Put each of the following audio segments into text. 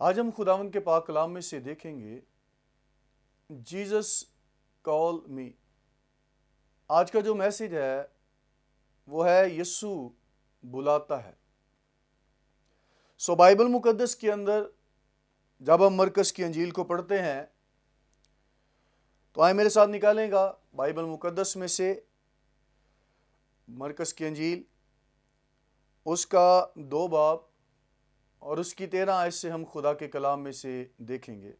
آج ہم خداوند کے پاک کلام میں سے دیکھیں گے جیزس کال می۔ آج کا جو میسج ہے وہ ہے یسوع بلاتا ہے۔ بائبل مقدس کے اندر جب ہم مرکز کی انجیل کو پڑھتے ہیں تو آئے میرے ساتھ نکالیں گا بائبل مقدس میں سے مرکز کی انجیل، اس کا 2 باب اور اس کی 13 آیت سے ہم خدا کے کلام میں سے دیکھیں گے۔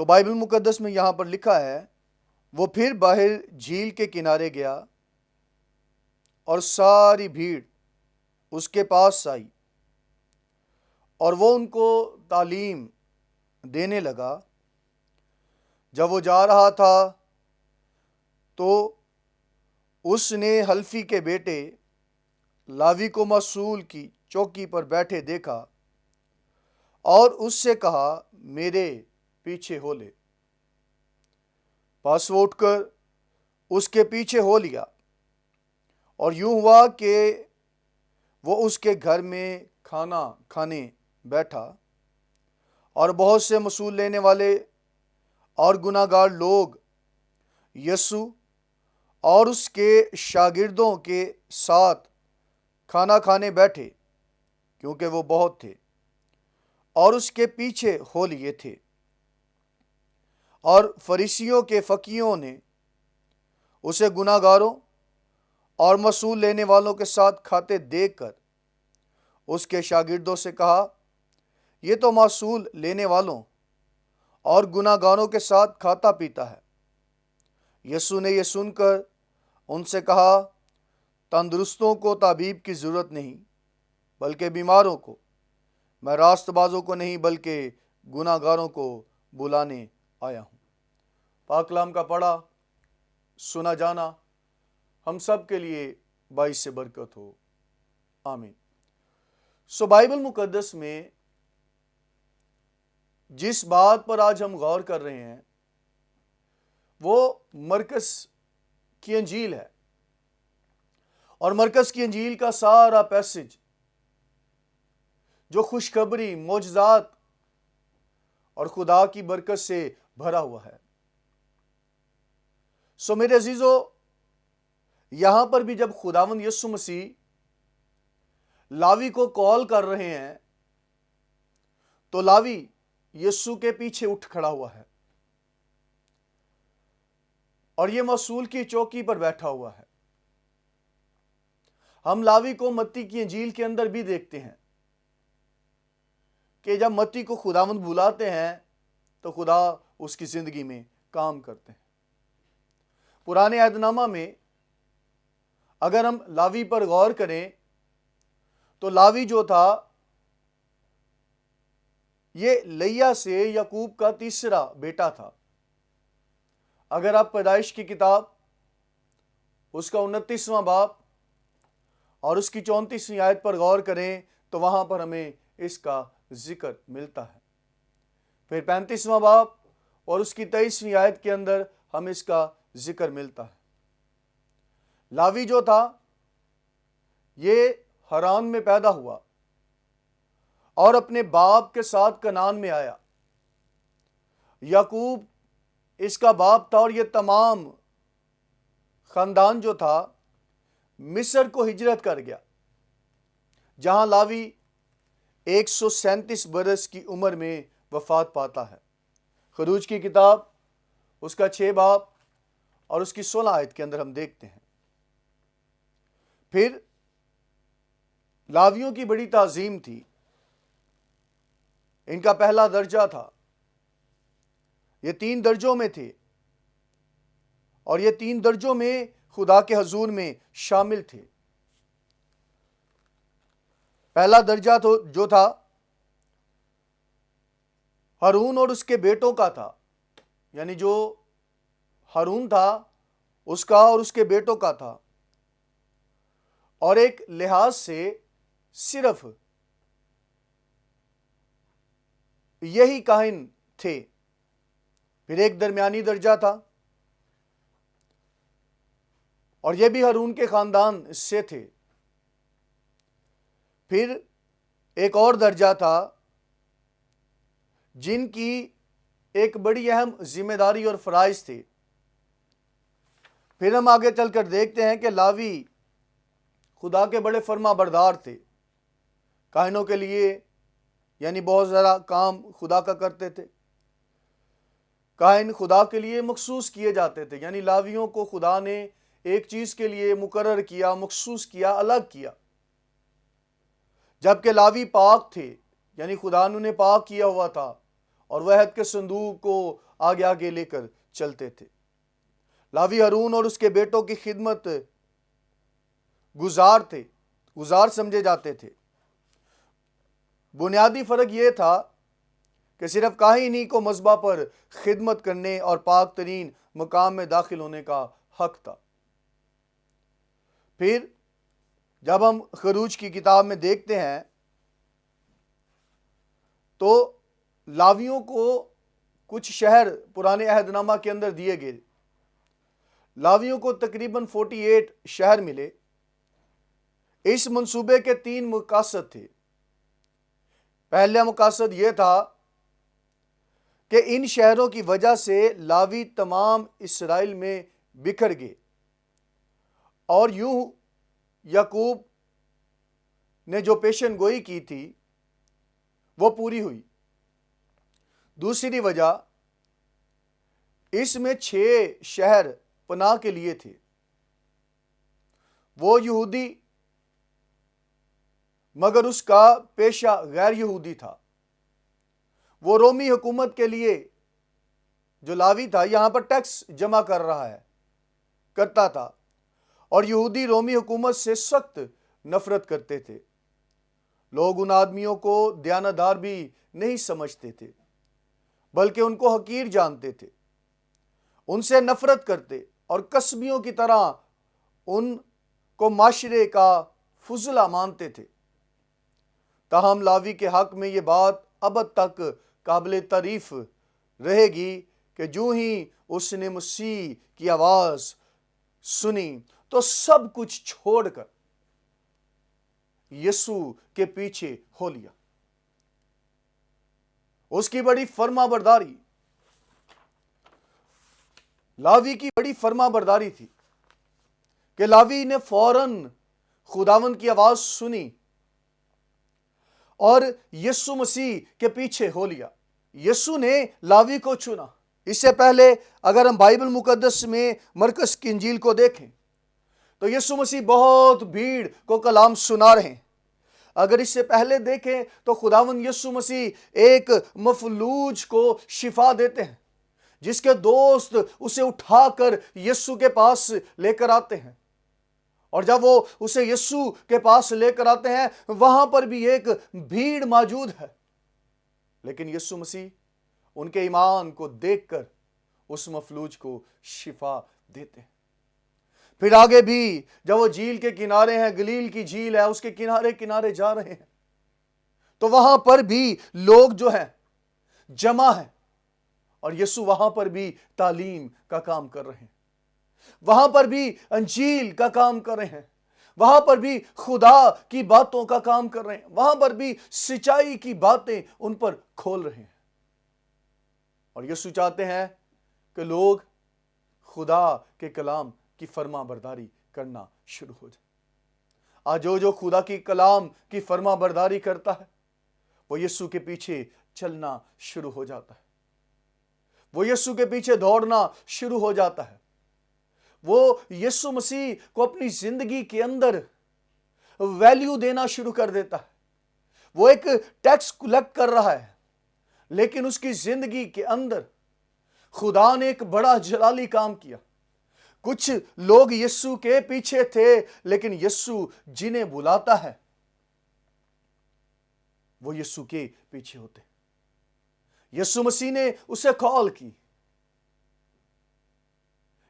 بائبل مقدس میں یہاں پر لکھا ہے، وہ پھر باہر جھیل کے کنارے گیا اور ساری بھیڑ اس کے پاس آئی اور وہ ان کو تعلیم دینے لگا۔ جب وہ جا رہا تھا تو اس نے حلفی کے بیٹے لاوی کو مسئول کی چوکی پر بیٹھے دیکھا اور اس سے کہا، میرے پیچھے ہو لے۔ پس وہ اٹھ کر اس کے پیچھے ہو لیا، اور یوں ہوا کہ وہ اس کے گھر میں کھانا کھانے بیٹھا، اور بہت سے مسئول لینے والے اور گناہ گار لوگ یسوع اور اس کے شاگردوں کے ساتھ کھانا کھانے بیٹھے، کیونکہ وہ بہت تھے، اور اس کے پیچھے ہو لیے تھے۔ اور فریسیوں کے فقیہوں نے اسے گناہ گاروں اور مسئول لینے والوں کے ساتھ کھاتے دیکھ کر اس کے شاگردوں سے کہا، یہ تو مسئول لینے والوں اور گناہ گاروں کے ساتھ کھاتا پیتا ہے۔ یسوع نے یہ سن کر ان سے کہا، تندرستوں کو طبیب کی ضرورت نہیں بلکہ بیماروں کو۔ میں راست بازوں کو نہیں بلکہ گناہ گاروں کو بلانے آیا ہوں۔ پاک کلام کا پڑھا سنا جانا ہم سب کے لیے باعث برکت ہو، آمین۔ بائبل مقدس میں جس بات پر آج ہم غور کر رہے ہیں وہ مرکز کی انجیل ہے، اور مرکز کی انجیل کا سارا پیسج جو خوشخبری، معجزات اور خدا کی برکت سے بھرا ہوا ہے۔ میرے عزیزو، یہاں پر بھی جب خداوند یسوع مسیح لاوی کو کال کر رہے ہیں تو لاوی یسوع کے پیچھے اٹھ کھڑا ہوا ہے، اور یہ مسئول کی چوکی پر بیٹھا ہوا ہے۔ ہم لاوی کو متی کی انجیل کے اندر بھی دیکھتے ہیں کہ جب متی کو خداوند بلاتے ہیں تو خدا اس کی زندگی میں کام کرتے ہیں۔ پرانے عہد نامہ میں اگر ہم لاوی پر غور کریں تو لاوی جو تھا یہ لیا سے یعقوب کا تیسرا بیٹا تھا۔ اگر آپ پیدائش کی کتاب اس کا 29واں باب اور اس کی 34ویں آیت پر غور کریں تو وہاں پر ہمیں اس کا ذکر ملتا ہے۔ پھر 35واں باب اور اس کی 23ویں آیت کے اندر ہمیں اس کا ذکر ملتا ہے۔ لاوی جو تھا یہ حران میں پیدا ہوا اور اپنے باپ کے ساتھ کنعان میں آیا۔ یعقوب اس کا باپ تھا، اور یہ تمام خاندان جو تھا مصر کو ہجرت کر گیا، جہاں لاوی 137 برس کی عمر میں وفات پاتا ہے۔ خروج کی کتاب اس کا 6 باب اور اس کی 16 آیت کے اندر ہم دیکھتے ہیں۔ پھر لاویوں کی بڑی تعظیم تھی، ان کا پہلا درجہ تھا، یہ 3 درجوں میں تھے، اور یہ 3 درجوں میں خدا کے حضور میں شامل تھے۔ پہلا درجہ جو تھا ہارون اور اس کے بیٹوں کا تھا، یعنی جو ہارون تھا اس کا اور اس کے بیٹوں کا تھا، اور ایک لحاظ سے صرف یہی کاہن تھے۔ پھر ایک درمیانی درجہ تھا، اور یہ بھی ہارون کے خاندان سے تھے۔ پھر ایک اور درجہ تھا جن کی ایک بڑی اہم ذمہ داری اور فرائض تھی۔ پھر ہم آگے چل کر دیکھتے ہیں کہ لاوی خدا کے بڑے فرما بردار تھے، کاہنوں کے لیے یعنی بہت زیادہ کام خدا کا کرتے تھے۔ کاہن خدا کے لیے مخصوص کیے جاتے تھے، یعنی لاویوں کو خدا نے ایک چیز کے لیے مقرر کیا، مخصوص کیا، الگ کیا۔ جبکہ لاوی پاک تھے، یعنی خدا نے انہیں پاک کیا ہوا تھا، اور وہ عہد کے صندوق کو آگے آگے لے کر چلتے تھے۔ لاوی ہارون اور اس کے بیٹوں کی خدمت گزار سمجھے جاتے تھے۔ بنیادی فرق یہ تھا کہ صرف کاہن ہی کو مذبح پر خدمت کرنے اور پاک ترین مقام میں داخل ہونے کا حق تھا۔ پھر جب ہم خروج کی کتاب میں دیکھتے ہیں تو لاویوں کو کچھ شہر پرانے عہد نامہ کے اندر دیے گئے۔ لاویوں کو تقریباً 48 شہر ملے۔ اس منصوبے کے 3 مقاصد تھے۔ پہلا مقاصد یہ تھا کہ ان شہروں کی وجہ سے لاوی تمام اسرائیل میں بکھر گئے، اور یوں یعقوب نے جو پیشن گوئی کی تھی وہ پوری ہوئی۔ دوسری وجہ، اس میں 6 شہر پناہ کے لیے تھے۔ وہ یہودی مگر اس کا پیشہ غیر یہودی تھا۔ وہ رومی حکومت کے لیے جو لاوی تھا یہاں پر ٹیکس جمع کرتا تھا، اور یہودی رومی حکومت سے سخت نفرت کرتے تھے۔ لوگ ان آدمیوں کو دیانتدار بھی نہیں سمجھتے تھے، بلکہ ان کو حقیر جانتے تھے، ان سے نفرت کرتے اور کسبیوں کی طرح ان کو معاشرے کا فضلہ مانتے تھے۔ تاہم لاوی کے حق میں یہ بات ابد تک قابل تعریف رہے گی کہ جو ہی اس نے مسیح کی آواز سنی تو سب کچھ چھوڑ کر یسوع کے پیچھے ہو لیا۔ اس کی بڑی فرما برداری، لاوی کی بڑی فرما برداری تھی کہ لاوی نے فوراً خداوند کی آواز سنی اور یسوع مسیح کے پیچھے ہو لیا۔ یسوع نے لاوی کو چنا۔ اس سے پہلے اگر ہم بائبل مقدس میں مرکز کی انجیل کو دیکھیں تو یسوع مسیح بہت بھیڑ کو کلام سنا رہے ہیں۔ اگر اس سے پہلے دیکھیں تو خداوند یسوع مسیح ایک مفلوج کو شفا دیتے ہیں، جس کے دوست اسے اٹھا کر یسوع کے پاس لے کر آتے ہیں، اور جب وہ اسے یسوع کے پاس لے کر آتے ہیں وہاں پر بھی ایک بھیڑ موجود ہے، لیکن یسوع مسیح ان کے ایمان کو دیکھ کر اس مفلوج کو شفا دیتے ہیں۔ پھر آگے بھی جب وہ جھیل کے کنارے ہیں، گلیل کی جھیل ہے، اس کے کنارے کنارے جا رہے ہیں تو وہاں پر بھی لوگ جو ہیں جمع ہیں، اور یسوع وہاں پر بھی تعلیم کا کام کر رہے ہیں، وہاں پر بھی انجیل کا کام کر رہے ہیں، وہاں پر بھی خدا کی باتوں کا کام کر رہے ہیں، وہاں پر بھی سچائی کی باتیں ان پر کھول رہے ہیں۔ اور یسوع چاہتے ہیں کہ لوگ خدا کے کلام کی فرما برداری کرنا شروع ہو جائے۔ آج جو خدا کی کلام کی فرما برداری کرتا ہے وہ یسوع کے پیچھے چلنا شروع ہو جاتا ہے، وہ یسوع کے پیچھے دوڑنا شروع ہو جاتا ہے، وہ یسوع مسیح کو اپنی زندگی کے اندر ویلیو دینا شروع کر دیتا ہے۔ وہ ایک ٹیکس کلیکٹ کر رہا ہے، لیکن اس کی زندگی کے اندر خدا نے ایک بڑا جلالی کام کیا۔ کچھ لوگ یسوع کے پیچھے تھے، لیکن یسوع جنہیں بلاتا ہے وہ یسوع کے پیچھے ہوتے۔ یسوع مسیح نے اسے کال کی،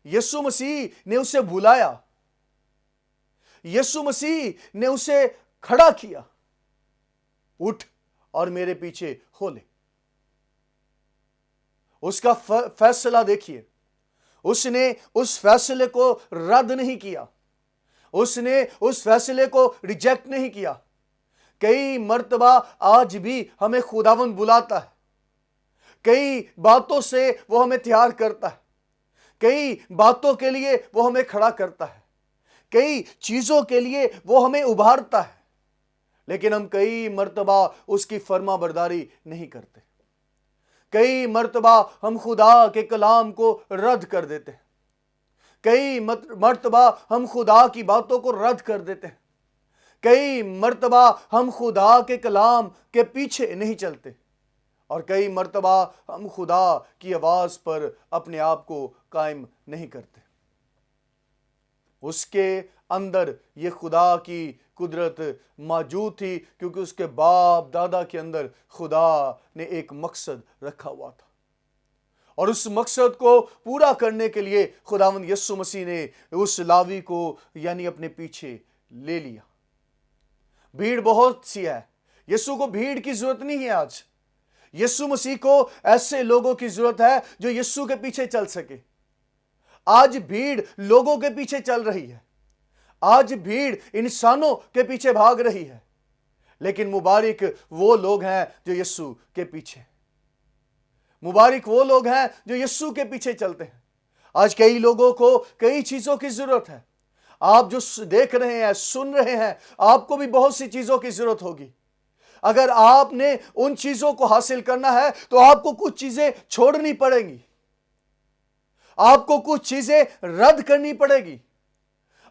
یسوع مسیح نے اسے بلایا، یسوع مسیح نے اسے کھڑا کیا، اٹھ اور میرے پیچھے ہو لے۔ اس کا فیصلہ دیکھیے، اس نے اس فیصلے کو رد نہیں کیا، اس نے اس فیصلے کو ریجیکٹ نہیں کیا کئی مرتبہ آج بھی ہمیں خداوند بلاتا ہے، کئی باتوں سے وہ ہمیں تیار کرتا ہے، کئی باتوں کے لیے وہ ہمیں کھڑا کرتا ہے، کئی چیزوں کے لیے وہ ہمیں ابھارتا ہے، لیکن ہم کئی مرتبہ اس کی فرما برداری نہیں کرتے۔ کئی مرتبہ ہم خدا کے کلام کو رد کر دیتے ہیں، کئی مرتبہ ہم خدا کی باتوں کو رد کر دیتے ہیں، کئی مرتبہ ہم خدا کے کلام کے پیچھے نہیں چلتے، اور کئی مرتبہ ہم خدا کی آواز پر اپنے آپ کو قائم نہیں کرتے۔ اس کے اندر یہ خدا کی قدرت موجود تھی، کیونکہ اس کے باپ دادا کے اندر خدا نے ایک مقصد رکھا ہوا تھا، اور اس مقصد کو پورا کرنے کے لیے خداوند یسوع مسیح نے اس لاوی کو یعنی اپنے پیچھے لے لیا۔ بھیڑ بہت سی ہے، یسوع کو بھیڑ کی ضرورت نہیں ہے۔ آج یسوع مسیح کو ایسے لوگوں کی ضرورت ہے جو یسوع کے پیچھے چل سکے۔ آج بھیڑ لوگوں کے پیچھے چل رہی ہے، آج بھیڑ انسانوں کے پیچھے بھاگ رہی ہے، لیکن مبارک وہ لوگ ہیں جو یسوع کے پیچھے، مبارک وہ لوگ ہیں جو یسوع کے پیچھے چلتے ہیں۔ آج کئی لوگوں کو کئی چیزوں کی ضرورت ہے۔ آپ جو دیکھ رہے ہیں، سن رہے ہیں، آپ کو بھی بہت سی چیزوں کی ضرورت ہوگی۔ اگر آپ نے ان چیزوں کو حاصل کرنا ہے تو آپ کو کچھ چیزیں چھوڑنی پڑیں گی، آپ کو کچھ چیزیں رد کرنی پڑے گی،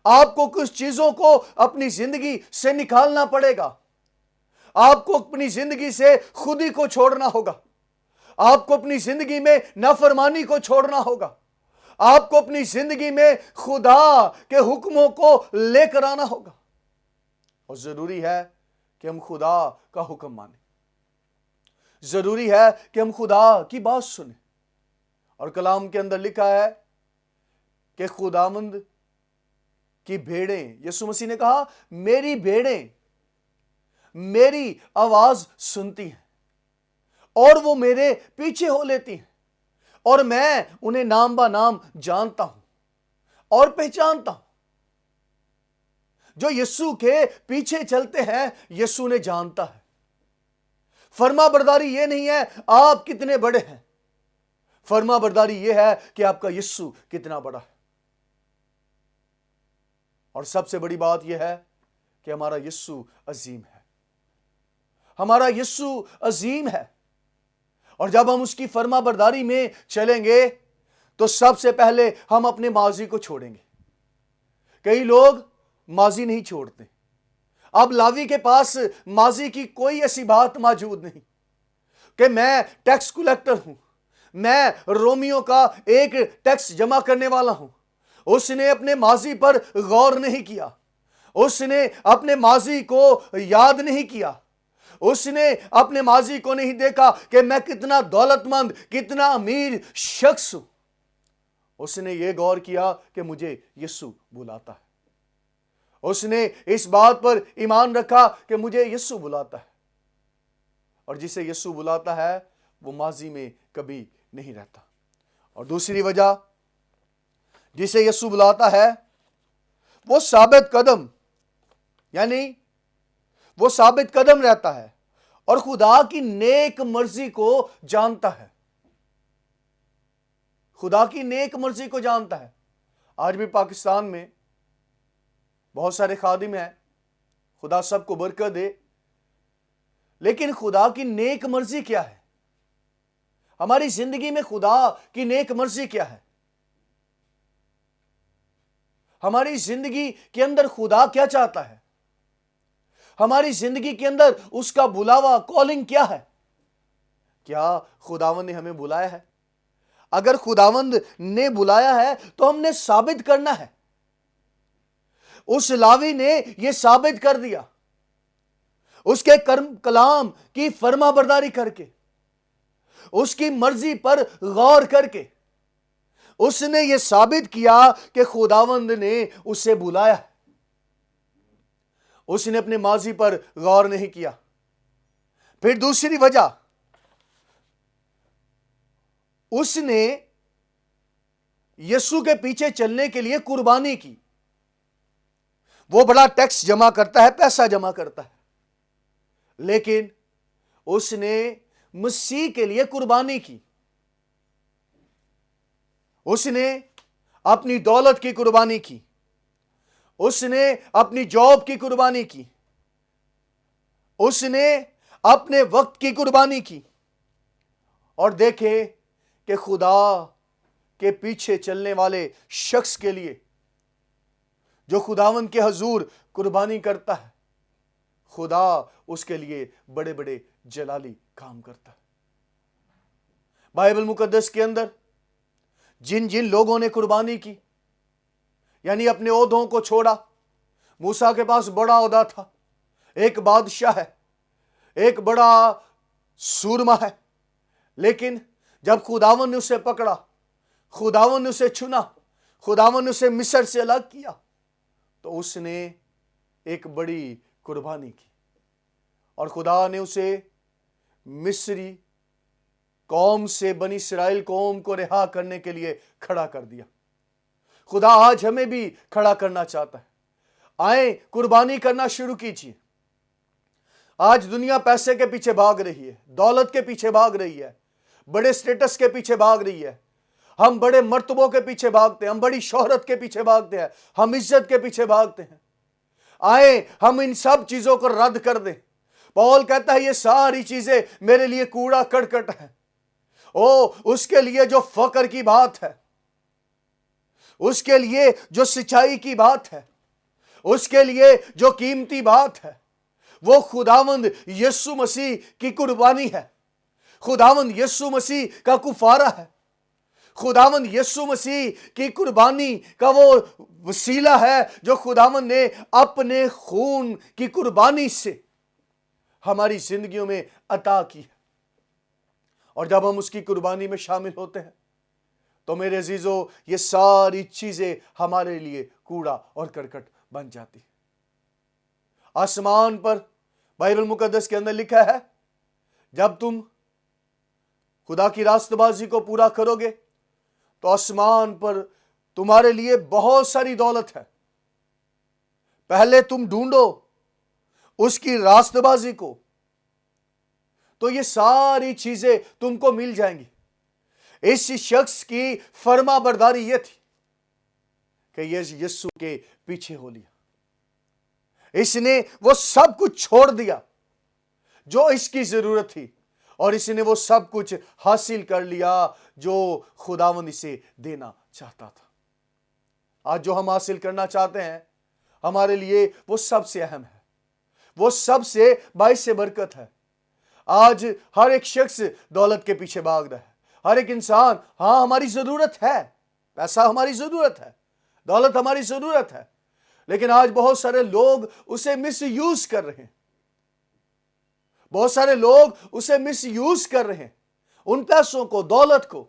آپ کو کچھ چیزوں کو اپنی زندگی سے نکالنا پڑے گا، آپ کو اپنی زندگی سے خودی کو چھوڑنا ہوگا، آپ کو اپنی زندگی میں نافرمانی کو چھوڑنا ہوگا، آپ کو اپنی زندگی میں خدا کے حکموں کو لے کر آنا ہوگا، اور ضروری ہے کہ ہم خدا کا حکم مانیں، ضروری ہے کہ ہم خدا کی بات سنیں۔ اور کلام کے اندر لکھا ہے کہ خداوند کی بھیڑیں، یسوع مسیح نے کہا میری بھیڑیں میری آواز سنتی ہیں اور وہ میرے پیچھے ہو لیتی ہیں، اور میں انہیں نام با نام جانتا ہوں اور پہچانتا ہوں۔ جو یسوع کے پیچھے چلتے ہیں یسوع نے جانتا ہے۔ فرما برداری یہ نہیں ہے آپ کتنے بڑے ہیں، فرما برداری یہ ہے کہ آپ کا یسوع کتنا بڑا ہے۔ اور سب سے بڑی بات یہ ہے کہ ہمارا یسوع عظیم ہے، ہمارا یسوع عظیم ہے، اور جب ہم اس کی فرما برداری میں چلیں گے تو سب سے پہلے ہم اپنے ماضی کو چھوڑیں گے۔ کئی لوگ ماضی نہیں چھوڑتے۔ اب لاوی کے پاس ماضی کی کوئی ایسی بات موجود نہیں کہ میں ٹیکس کلیکٹر ہوں، میں رومیوں کا ایک ٹیکس جمع کرنے والا ہوں۔ اس نے اپنے ماضی پر غور نہیں کیا، اس نے اپنے ماضی کو یاد نہیں کیا، اس نے اپنے ماضی کو نہیں دیکھا کہ میں کتنا دولت مند، کتنا امیر شخص ہوں۔ اس نے یہ غور کیا کہ مجھے یسوع بلاتا ہے، اس نے اس بات پر ایمان رکھا کہ مجھے یسوع بلاتا ہے، اور جسے یسوع بلاتا ہے وہ ماضی میں کبھی نہیں رہتا۔ اور دوسری وجہ، جسے یسوع بلاتا ہے وہ ثابت قدم، یعنی وہ ثابت قدم رہتا ہے اور خدا کی نیک مرضی کو جانتا ہے، خدا کی نیک مرضی کو جانتا ہے۔ آج بھی پاکستان میں بہت سارے خادم ہیں، خدا سب کو برکت دے، لیکن خدا کی نیک مرضی کیا ہے؟ ہماری زندگی میں خدا کی نیک مرضی کیا ہے؟ ہماری زندگی کے اندر خدا کیا چاہتا ہے؟ ہماری زندگی کے اندر اس کا بلاوا، کالنگ کیا ہے؟ کیا خداوند نے ہمیں بلایا ہے؟ اگر خداوند نے بلایا ہے تو ہم نے ثابت کرنا ہے۔ اس لاوی نے یہ ثابت کر دیا، اس کے کلام کی فرما برداری کر کے، اس کی مرضی پر غور کر کے اس نے یہ ثابت کیا کہ خداوند نے اسے بلایا ہے۔ اس نے اپنے ماضی پر غور نہیں کیا۔ پھر دوسری وجہ، اس نے یسوع کے پیچھے چلنے کے لیے قربانی کی۔ وہ بڑا ٹیکس جمع کرتا ہے، پیسہ جمع کرتا ہے، لیکن اس نے مسیح کے لیے قربانی کی. اس نے اپنی دولت کی قربانی کی. اس نے اپنی جاب کی قربانی کی. اس نے اپنے وقت کی قربانی کی. اور دیکھے کہ خدا کے پیچھے چلنے والے شخص کے لیے جو خداوند کے حضور قربانی کرتا ہے، خدا اس کے لیے بڑے بڑے جلالی کام کرتا ہے. بائبل مقدس کے اندر جن جن لوگوں نے قربانی کی، یعنی اپنے عہدوں کو چھوڑا. موسیٰ کے پاس بڑا عہدہ تھا، ایک بادشاہ ہے، ایک بڑا سورما ہے، لیکن جب خداوند نے اسے پکڑا، خداوند نے اسے چنا، خداوند نے اسے مصر سے الگ کیا، تو اس نے ایک بڑی قربانی کی اور خدا نے اسے مصری قوم سے بنی اسرائیل قوم کو رہا کرنے کے لیے کھڑا کر دیا. خدا آج ہمیں بھی کھڑا کرنا چاہتا ہے. آئیں قربانی کرنا شروع کیجیے. آج دنیا پیسے کے پیچھے بھاگ رہی ہے، دولت کے پیچھے بھاگ رہی ہے، بڑے سٹیٹس کے پیچھے بھاگ رہی ہے. ہم بڑے مرتبوں کے پیچھے بھاگتے ہیں، ہم بڑی شہرت کے پیچھے بھاگتے ہیں، ہم عزت کے پیچھے بھاگتے ہیں. آئیں ہم ان سب چیزوں کو رد کر دیں. پول کہتا ہے یہ ساری چیزیں میرے لیے کوڑا کرکٹ ہے. اس کے لیے جو فقر کی بات ہے، اس کے لیے جو سچائی کی بات ہے، اس کے لیے جو قیمتی بات ہے، وہ خداوند یسوع مسیح کی قربانی ہے. خداوند یسوع مسیح کا کفارہ ہے. خداوند یسوع مسیح کی قربانی کا وہ وسیلہ ہے جو خداوند نے اپنے خون کی قربانی سے ہماری زندگیوں میں عطا کی ہے. اور جب ہم اس کی قربانی میں شامل ہوتے ہیں تو میرے عزیزو یہ ساری چیزیں ہمارے لیے کوڑا اور کرکٹ بن جاتی ہیں. آسمان پر بائبل مقدس کے اندر لکھا ہے جب تم خدا کی راست بازی کو پورا کرو گے تو آسمان پر تمہارے لیے بہت ساری دولت ہے. پہلے تم ڈھونڈو اس کی راست بازی کو تو یہ ساری چیزیں تم کو مل جائیں گی. اس شخص کی فرما برداری یہ تھی کہ یہ یسوع کے پیچھے ہو لیا. اس نے وہ سب کچھ چھوڑ دیا جو اس کی ضرورت تھی اور اس نے وہ سب کچھ حاصل کر لیا جو خداوند اسے دینا چاہتا تھا. آج جو ہم حاصل کرنا چاہتے ہیں ہمارے لیے وہ سب سے اہم ہے، وہ سب سے باعث برکت ہے. آج ہر ایک شخص دولت کے پیچھے بھاگ رہا ہے. ہر ایک انسان، ہاں ہماری ضرورت ہے، پیسہ ہماری ضرورت ہے، دولت ہماری ضرورت ہے، لیکن آج بہت سارے لوگ اسے مس یوز کر رہے ہیں. بہت سارے لوگ اسے مس یوز کر رہے ہیں، ان پیسوں کو، دولت کو.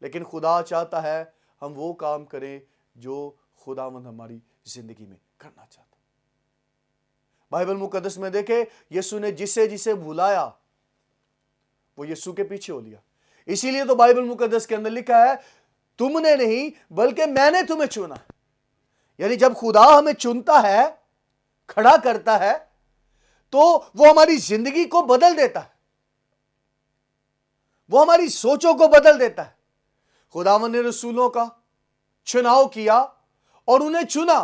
لیکن خدا چاہتا ہے ہم وہ کام کریں جو خداوند ہماری زندگی میں کرنا چاہتا. بائبل مقدس میں دیکھیں یسوع نے جسے جسے بلایا وہ یسوع کے پیچھے ہو لیا. اسی لیے تو بائبل مقدس کے اندر لکھا ہے تم نے نہیں بلکہ میں نے تمہیں چنا. یعنی جب خدا ہمیں چنتا ہے، کھڑا کرتا ہے، تو وہ ہماری زندگی کو بدل دیتا ہے، وہ ہماری سوچوں کو بدل دیتا ہے. خداوند نے رسولوں کا چناؤ کیا اور انہیں چنا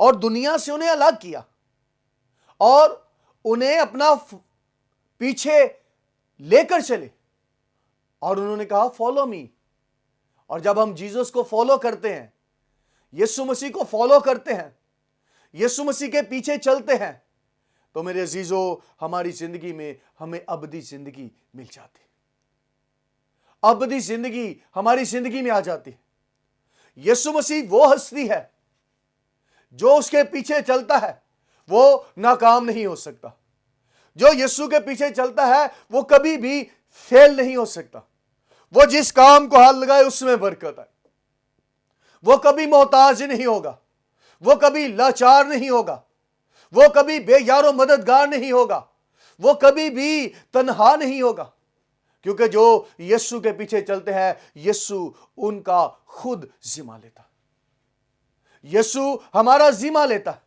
اور دنیا سے انہیں الگ کیا اور انہیں اپنا پیچھے لے کر چلے اور انہوں نے کہا فالو می. اور جب ہم جیزس کو فالو کرتے ہیں، یسوع مسیح کو فالو کرتے ہیں، یسوع مسیح کے پیچھے چلتے ہیں، تو میرے عزیزو ہماری زندگی میں ہمیں ابدی زندگی مل جاتی ہے. ابدی زندگی ہماری زندگی میں آ جاتی ہے. یسوع مسیح وہ ہستی ہے جو اس کے پیچھے چلتا ہے وہ ناکام نہیں ہو سکتا. جو یسوع کے پیچھے چلتا ہے وہ کبھی بھی فیل نہیں ہو سکتا. وہ جس کام کو ہاتھ لگائے اس میں برکت ہے. وہ کبھی محتاج نہیں ہوگا، وہ کبھی لاچار نہیں ہوگا، وہ کبھی بے یار و مددگار نہیں ہوگا، وہ کبھی بھی تنہا نہیں ہوگا. کیونکہ جو یسوع کے پیچھے چلتے ہیں یسوع ان کا خود ذمہ لیتا. یسوع ہمارا ذمہ لیتا ہے.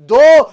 2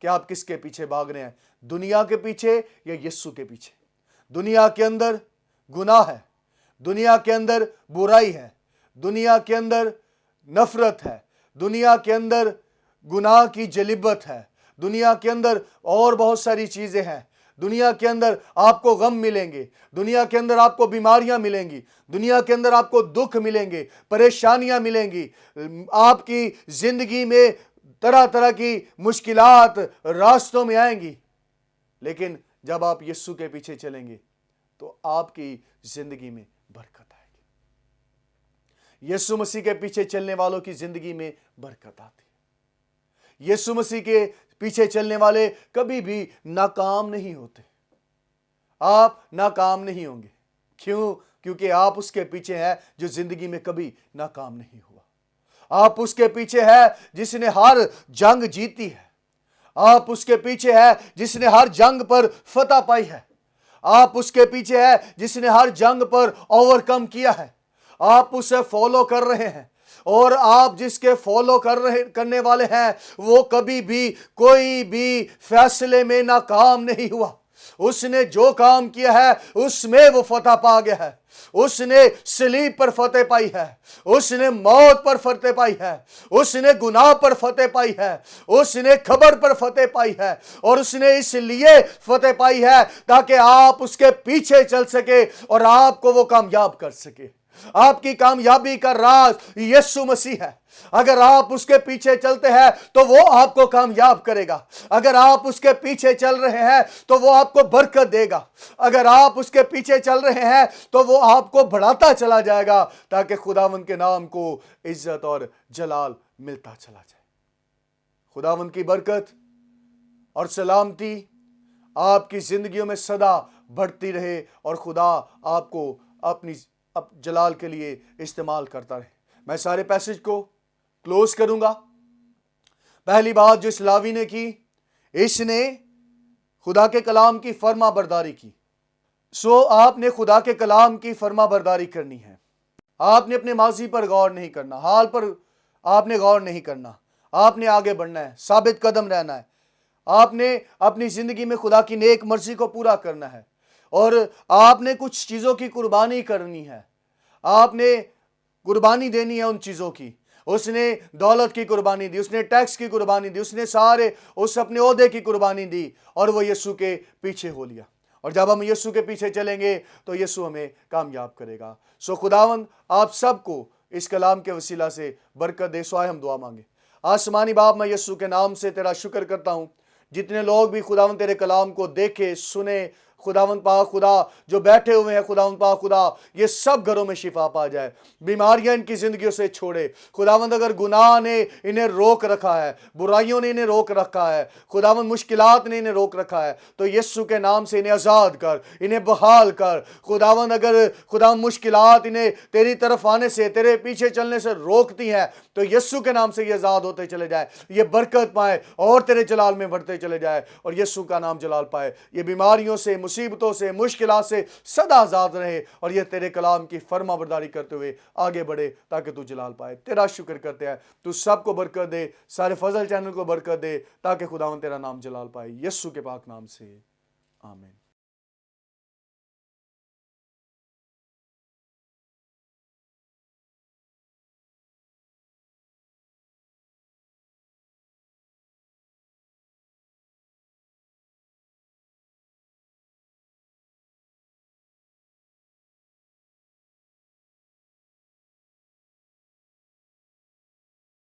کہ آپ کس کے پیچھے بھاگ رہے ہیں، دنیا کے پیچھے یا یسوع کے پیچھے؟ دنیا کے اندر گناہ ہے، دنیا کے اندر برائی ہے، دنیا کے اندر نفرت ہے، دنیا کے اندر گناہ کی جلبت ہے، دنیا کے اندر اور بہت ساری چیزیں ہیں۔ دنیا کے اندر آپ کو غم ملیں گے، دنیا کے اندر آپ کو بیماریاں ملیں گی، دنیا کے اندر آپ کو دکھ ملیں گے، پریشانیاں ملیں گی، آپ کی زندگی میں طرح طرح کی مشکلات راستوں میں آئیں گی۔ لیکن جب آپ یسوع کے پیچھے چلیں گے تو آپ کی زندگی میں برکت آئے گی۔ یسوع مسیح کے پیچھے چلنے والوں کی زندگی میں برکت آتی ہے۔ یسوع مسیح کے پیچھے چلنے والے کبھی بھی ناکام نہیں ہوتے۔ آپ ناکام نہیں ہوں گے۔ کیوں؟ کیونکہ آپ اس کے پیچھے ہیں جو زندگی میں کبھی ناکام نہیں ہوا۔ آپ اس کے پیچھے ہے جس نے ہر جنگ جیتی ہے۔ آپ اس کے پیچھے ہے جس نے ہر جنگ پر فتح پائی ہے۔ آپ اس کے پیچھے ہے جس نے ہر جنگ پر اوورکم کیا ہے۔ آپ اسے فالو کر رہے ہیں، اور آپ جس کے فالو کرنے والے ہیں وہ کبھی بھی کوئی بھی فیصلے میں ناکام نہیں ہوا۔ اس نے جو کام کیا ہے اس میں وہ فتح پا گیا ہے۔ اس نے صلیب پر فتح پائی ہے، اس نے موت پر فتح پائی ہے، اس نے گناہ پر فتح پائی ہے، اس نے قبر پر فتح پائی ہے، اور اس نے اس لیے فتح پائی ہے تاکہ آپ اس کے پیچھے چل سکے اور آپ کو وہ کامیاب کر سکے۔ آپ کی کامیابی کا راز یسوع مسیح ہے۔ اگر آپ اس کے پیچھے چلتے ہیں تو وہ آپ کو کامیاب کرے گا۔ اگر آپ اس کے پیچھے چل رہے ہیں تو وہ آپ کو برکت دے گا۔ اگر آپ اس کے پیچھے چل رہے ہیں تو وہ آپ کو بڑھاتا چلا جائے گا تاکہ خداوند کے نام کو عزت اور جلال ملتا چلا جائے۔ خداوند کی برکت اور سلامتی آپ کی زندگیوں میں صدا بڑھتی رہے، اور خدا آپ کو اپنی جلال کے لیے استعمال کرتا رہے۔ میں سارے پیسج کو کلوز کروں گا۔ پہلی بات جو اس لاوی نے کی، اس نے خدا کے کلام کی فرما برداری کی۔ آپ نے خدا کے کلام کی فرما برداری کرنی ہے۔ آپ نے اپنے ماضی پر غور نہیں کرنا، حال پر آپ نے غور نہیں کرنا۔ آپ نے آگے بڑھنا ہے، ثابت قدم رہنا ہے۔ آپ نے اپنی زندگی میں خدا کی نیک مرضی کو پورا کرنا ہے، اور آپ نے کچھ چیزوں کی قربانی کرنی ہے۔ آپ نے قربانی دینی ہے ان چیزوں کی۔ اس نے دولت کی قربانی دی، اس نے ٹیکس کی قربانی دی، اس نے اس اپنے عہدے کی قربانی دی، اور وہ یسوع کے پیچھے ہو لیا۔ اور جب ہم یسوع کے پیچھے چلیں گے تو یسوع ہمیں کامیاب کرے گا۔ خداوند آپ سب کو اس کلام کے وسیلہ سے برکت دے۔ آئے ہم دعا مانگے۔ آسمانی باپ، میں یسوع کے نام سے تیرا شکر کرتا ہوں، جتنے لوگ بھی خداوند تیرے کلام کو دیکھے سنے، خداوند پاک خدا جو بیٹھے ہوئے ہیں، خداوند پاک خدا یہ سب گھروں میں شفا پا جائے، بیماریاں ان کی زندگیوں سے چھوڑے۔ خداوند اگر گناہ نے انہیں روک رکھا ہے، برائیوں نے انہیں روک رکھا ہے، خداوند مشکلات نے انہیں روک رکھا ہے، تو یسوع کے نام سے انہیں آزاد کر، انہیں بحال کر۔ خداوند اگر خداوند مشکلات انہیں تیری طرف آنے سے، تیرے پیچھے چلنے سے روکتی ہیں، تو یسوع کے نام سے یہ آزاد ہوتے چلے جائے، یہ برکت پائے اور تیرے جلال میں بڑھتے چلے جائے، اور یسوع کا نام جلال پائے۔ یہ بیماریوں سے، مصیبتوں سے، مشکلات سے صدا آزاد رہے، اور یہ تیرے کلام کی فرما برداری کرتے ہوئے آگے بڑھے تاکہ تو جلال پائے۔ تیرا شکر کرتے ہیں، تو سب کو برکت دے، سارے فضل چینل کو برکت دے، تاکہ خداوند تیرا نام جلال پائے۔ یسوع کے پاک نام سے آمین۔